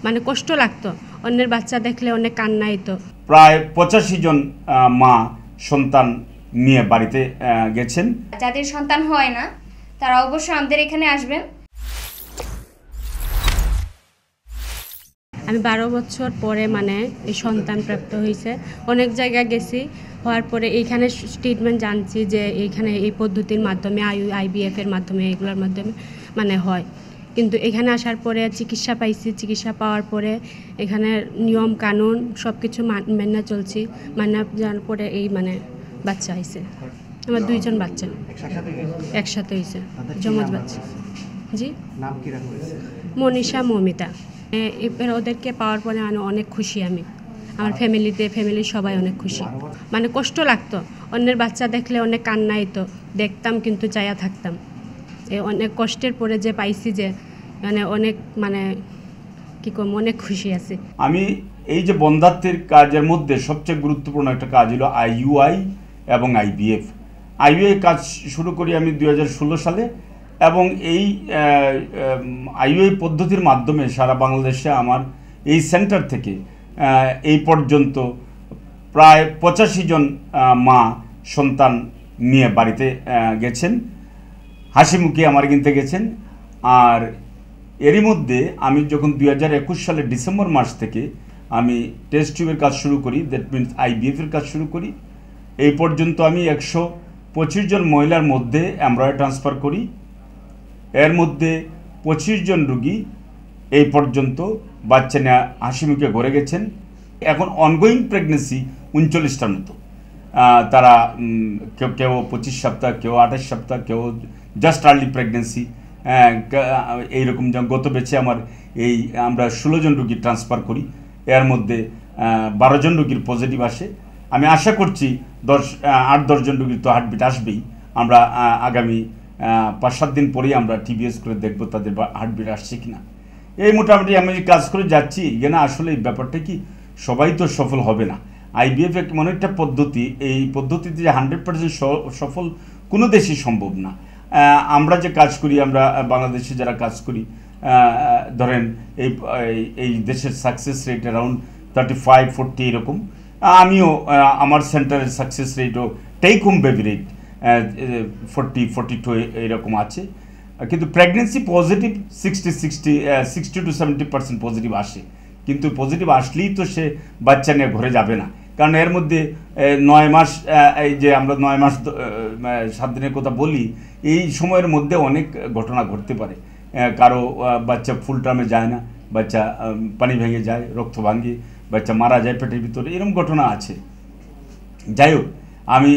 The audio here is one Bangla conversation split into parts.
মানে কষ্ট লাগতো, অন্যের বাচ্চা দেখলে অনেক কান্না হইতো। প্রায় 85 জন মা সন্তান নিয়ে বাড়িতে গেছেন। যাদের সন্তান হয় না তারা অবশ্যই আমাদের এখানে আসবেন। আমি 12 বছর পরে মানে এই সন্তান প্রাপ্ত হয়েছে। অনেক জায়গায় গেছি, হওয়ার পরে এইখানে ট্রিটমেন্ট জানছি যে এইখানে এই পদ্ধতির মাধ্যমে IVF এর মাধ্যমে এগুলোর মাধ্যমে মানে হয়। কিন্তু এখানে আসার পরে চিকিৎসা পাইছি, চিকিৎসা পাওয়ার পরে এখানে নিয়ম কানুন সব কিছু মেনে চলছি। মানা যাওয়ার পরে এই মানে বাচ্চা হয়েছে। আমার 2 জন বাচ্চা একসাথে হয়েছে, যমজ বাচ্চা। জি, নাম কি রাখা হয়েছে? মনীষা, মমিতা। এবার ওদেরকে পাওয়ার পরে মানে অনেক খুশি আমি, আমার ফ্যামিলির সবাই অনেক খুশি। মানে কষ্ট লাগতো, অন্যের বাচ্চা দেখলে অনেক কান্না হইতো, দেখতাম কিন্তু চাইয়া থাকতাম। অনেক কষ্টের পরে যে পাইছি, যে মানে অনেক মানে কী করবো, অনেক খুশি আছি আমি। এই যে বন্ধাত্বের কাজের মধ্যে সবচেয়ে গুরুত্বপূর্ণ একটা কাজ হলো IUI এবং IVF। IUI কাজ শুরু করি আমি 2016 সালে, এবং এই IUI পদ্ধতির মাধ্যমে সারা বাংলাদেশে আমার এই সেন্টার থেকে এই পর্যন্ত প্রায় 85 জন মা সন্তান নিয়ে বাড়িতে গেছেন, হাসি মুখে আমার কিনতে গেছেন। আর এরই মধ্যে আমি যখন 2021 সালের ডিসেম্বর মাস থেকে আমি টেস্ট টিউবের কাজ শুরু করি, দ্যাট মিনস IVF-এর কাজ শুরু করি, এই পর্যন্ত আমি 125 জন মহিলার মধ্যে এমব্রয়ডারি ট্রান্সফার করি। এর মধ্যে 25 জন রুগী এই পর্যন্ত বাচ্চা নেওয়া হাসি মুখে ঘরে গেছেন। এখন অনগোয়িং প্রেগনেন্সি 39টার মতো। তারা কেউ 25 সপ্তাহ, কেউ 28 সপ্তাহ, কেউ জাস্ট আর্লি প্রেগনেন্সি। এইরকম গত বেছে আমার আমরা 16 জন রুগী ট্রান্সফার করি, এর মধ্যে 12 জন রুগীর পজিটিভ আসে। আমি আশা করছি 8-10 জন রুগীর তো হার্টবিট আসবেই। আমরা আগামী 5-7 দিন পরেই আমরা TBS করে দেখব তাদের হার্টবিট আসছে কিনা। এই মোটামুটি আমি কাজ করে যাচ্ছি। এখানে আসলে এই ব্যাপারটা কি, সবাই তো সফল হবে না। IVF এমন একটা পদ্ধতি, এই পদ্ধতিতে যে 100% সফল কোনো দেশই সম্ভব না। আমরা যে কাজ করি, আমরা বাংলাদেশে যারা কাজ করি, ধরেন এই দেশের সাকসেস রেট অ্যারাউন্ড 35-40 এরকম। আমিও আমার সেন্টারের সাকসেস রেটও টেক হোম বেবি রেট 40-42 এরকম আছে। কিন্তু প্রেগনেন্সি পজিটিভ 60 to 70% পজিটিভ আসে। কিন্তু পজিটিভ আসলেই তো সে বাচ্চা নিয়ে ঘরে যাবে না, কারণ এর মধ্যে 9 মাস, এই যে আমরা 9 মাস 7 দিনের কথা বলি, এই সময়ের মধ্যে অনেক ঘটনা ঘটতে পারে। কারো বাচ্চা ফুল টার্মে যায় না, বাচ্চা পানি ভেঙে যায়, রক্ত ভাঙে, বাচ্চা মারা যায় পেটের ভিতরে, এরকম ঘটনা আছে। যাই হোক, আমি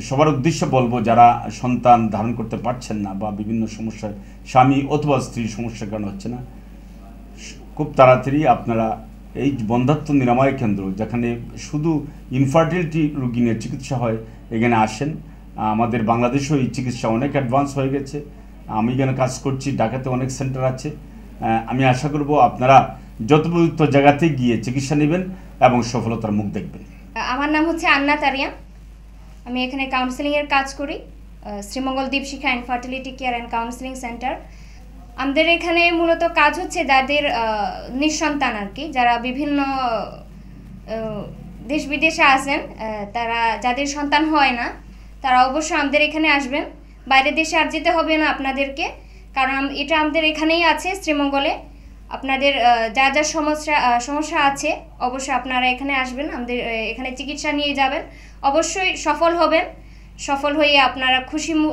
সবার উদ্দেশ্যে বলবো, যারা সন্তান ধারণ করতে পারছেন না বা বিভিন্ন সমস্যার, স্বামী অথবা স্ত্রীর সমস্যার কারণে হচ্ছে না, খুব তাড়াতাড়ি আপনারা এই বন্ধাত্ব নিরাময় কেন্দ্র, যেখানে শুধু ইনফার্টিলিটি রোগী নিয়ে চিকিৎসা হয়, এখানে আসেন। আমাদের বাংলাদেশেও এই চিকিৎসা অনেক অ্যাডভান্স হয়ে গেছে। আমি এখানে কাজ করছি, ঢাকাতে অনেক সেন্টার আছে। আমি আশা করব আপনারা যথোপযুক্ত জায়গাতে গিয়ে চিকিৎসা নেবেন এবং সফলতার মুখ দেখবেন। আমার নাম হচ্ছে আন্না তারিয়া। আমি এখানে কাউন্সেলিংয়ের কাজ করি, Sreemangal Dipshikha infertility care and counselling centre. আমাদের এখানে মূলত কাজ হচ্ছে যাদের নিঃসন্তান আর কি, যারা বিভিন্ন দেশ বিদেশে আছেন, তারা যাদের সন্তান হয় না তারা অবশ্যই আমাদের এখানে আসবেন। বাইরের দেশে আর যেতে হবে না আপনাদেরকে, কারণ এটা আমাদের এখানেই আছে শ্রীমঙ্গলে। আপনাদের যা যা সমস্যা আছে অবশ্যই আপনারা এখানে আসবেন, আমাদের এখানে চিকিৎসা নিয়ে যাবেন, অবশ্যই সফল হবেন। সফল হয়ে আপনারা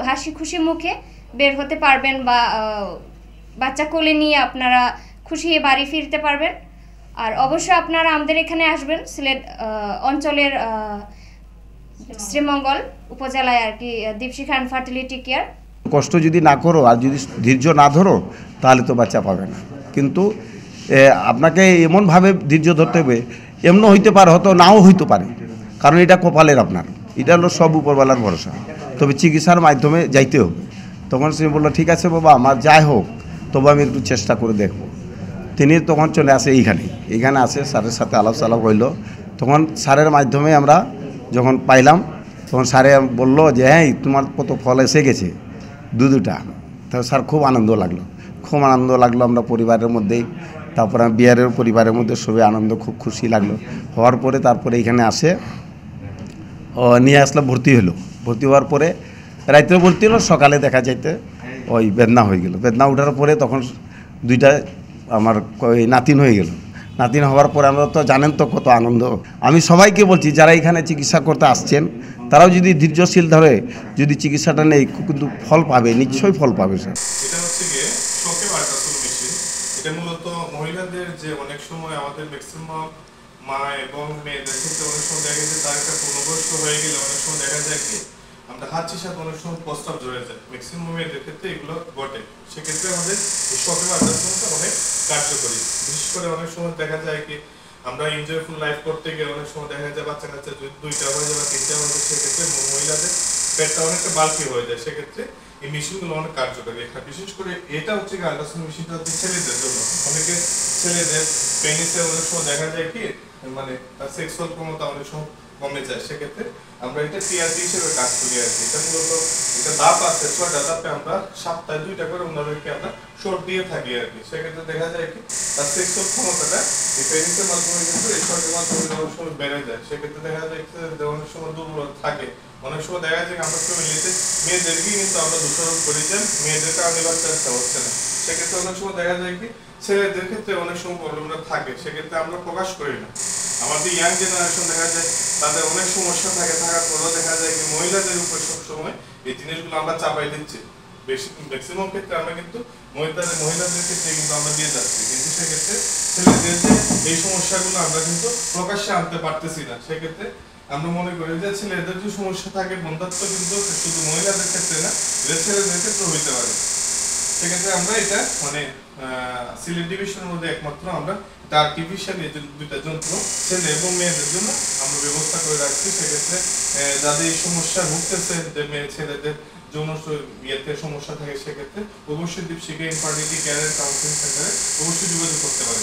হাসি খুশি মুখে বের হতে পারবেন, বা বাচ্চা কোলে নিয়ে আপনারা খুশি হয়ে বাড়ি ফিরতে পারবেন। আর অবশ্যই আপনারা আমাদের এখানে আসবেন, সিলেট অঞ্চলের শ্রীমঙ্গল উপজেলায় আর কি, দীপশিখা ইনফার্টিলিটি কেয়ার। কষ্ট যদি না করো আর যদি ধৈর্য না ধরো তাহলে তো বাচ্চা পাবে না। কিন্তু আপনাকে এমনভাবে ধৈর্য ধরতে হবে, এমনও হইতে পারে, হয়তো নাও হইতে পারে, কারণ এটা কপালের আপনার, এটা হলো সব উপরওয়ালার ভরসা। তবে চিকিৎসার মাধ্যমে যাইতে হবে। তখন সে বললো ঠিক আছে বাবা, আমার যাই হোক তবু আমি একটু চেষ্টা করে দেখব। তিনি তখন চলে আসে এইখানে আসে, স্যারের সাথে আলাপ সালাপ হইল। তখন স্যারের মাধ্যমে আমরা যখন পাইলাম, তখন স্যারে বললো যে হ্যাঁ তোমার কত ফল এসে গেছে দুটা। তো স্যার খুব আনন্দ লাগলো। আমরা পরিবারের মধ্যেই তারপরে আমি বিহারের পরিবারের মধ্যে সবাই আনন্দ, খুব খুশি লাগলো। হওয়ার পরে তারপরে এখানে আসে নিয়ে আসলাম, ভর্তি হলো। ভর্তি হওয়ার পরে রাত্রে ভর্তি হলো, সকালে দেখা যাইতে ওই বেদনা হয়ে গেল। বেদনা ওঠার পরে তখন দুইটা আমার ওই নাতিন হয়ে গেল। নাতিন হওয়ার পরে আমরা তো জানেন তো কত আনন্দ। আমি সবাইকে বলছি যারা এখানে চিকিৎসা করতে আসছেন তারাও যদি ধৈর্যশীল ধরে যদি চিকিৎসাটা নেই কিন্তু ফল পাবে, নিশ্চয়ই ফল পাবে স্যার। এটা হচ্ছে গিয়ে শোকে আল্ট্রাসাউন্ড মেশিন। এটা মূলত মহিলাদের যে অনেক সময় আমাদের ম্যাক্সিমাম মা এবং মেয়েদের ক্ষেত্রে অনেক সময় দেখা যায় তার একটা পূর্ণবয়স্ক হয়ে গেলে অনেক সময় দেখা যায় কি আমরা হাঁচির সাথে অনেক সময় প্রস্তাব জড়ে যায়, ম্যাক্সিমাম মেয়েদের ক্ষেত্রে এগুলো ঘটে। সেক্ষেত্রে আমাদের এই শোকে আল্ট্রাসাউন্ডটা অনেক কার্যকরী। বিশেষ করে অনেক সময় দেখা যায় কি আমরা এনজয়ফুল লাইফ করতে গিয়ে অনেক সময় দেখা যায় বাচ্চা কাচ্চা যদি 2টা হয়ে যায় বা 3টা হয়ে যায়, সেক্ষেত্রে মহিলাদের পেটটা অনেকটা বাল্কি হয়ে যায়। সেক্ষেত্রে এই মেশিনগুলো অনেক কার্যকরী। বিশেষ করে এটা হচ্ছে কি আল্ট্রাসাউন্ড মেশিনটা হচ্ছে ছেলেদের জন্য। অনেকে ছেলেদের পেনিসে অনেক সময় দেখা যায় কি মানে তার সেক্সুয়াল ক্ষমতা অনেক সময় কমে যায়। সেক্ষেত্রে আমরা এটা টিআরপি হিসেবে কাজ করি আর কি। এটা মূলত এটা ধাপ আছে, 6টা ধাপে আমরা সপ্তাহে 2টা করে ওনাদেরকে আমরা শর্ট দিয়ে থাকি আর কি। সেক্ষেত্রে দেখা যায় কি তার সেক্সুয়াল ক্ষমতাটা এই পেনিসের মাধ্যমে কিন্তু এই শর্টের মাধ্যমে অনেক সময় বেড়ে যায়। সেক্ষেত্রে দেখা যায় যে অনেক সময় দুর্বল থাকে। অনেক সময় দেখা যায় আমরা ফ্যামিলিতে মেয়েদেরকেই কিন্তু আমরা দোষারোপ করি যে মেয়েদের কারণে বাচ্চা হচ্ছে না। সেক্ষেত্রে অনেক সময় দেখা যায় কি ছেলেদের ক্ষেত্রে অনেক সময় প্রবলেমটা থাকে, সেক্ষেত্রে আমরা প্রকাশ করি না। আমাদের ইয়াং জেনারেশন দেখা যায় তাদের অনেক সমস্যা থাকে, থাকার পরেও দেখা যায় কি মহিলাদের উপর সবসময় এই জিনিসগুলো আমরা চাপাই দিচ্ছি। বেশি ম্যাক্সিমাম ক্ষেত্রে আমরা কিন্তু মহিলাদের ক্ষেত্রে কিন্তু আমরা দিয়ে যাচ্ছি, কিন্তু সেক্ষেত্রে ছেলেদের যে এই সমস্যাগুলো আমরা কিন্তু প্রকাশ্যে আনতে পারতেছি না। সেক্ষেত্রে আমরা মনে করি যে ছেলেদের যে সমস্যা থাকে বন্ধাত্ব কিন্তু শুধু মহিলাদের ক্ষেত্রে না, ছেলেদের ক্ষেত্রে হইতে পারে। সেক্ষেত্রে আমরা এটা মানে সিলেট ডিভিশনের মধ্যে একমাত্র আমরা এটা আর্টিফিশিয়াল এই 2টা যন্ত্র ছেলে এবং মেয়েদের জন্য আমরা ব্যবস্থা করে রাখছি। সেক্ষেত্রে যাদের এই সমস্যা ভুগতেছে যে মেয়ে ছেলেদের যৌন ইয়েতে সমস্যা থাকে, সেক্ষেত্রে অবশ্যই দীপশিকা ইনফার্টিলিটি কেয়ার কাউন্সিলিং সেন্টারে অবশ্যই যোগাযোগ করতে পারে।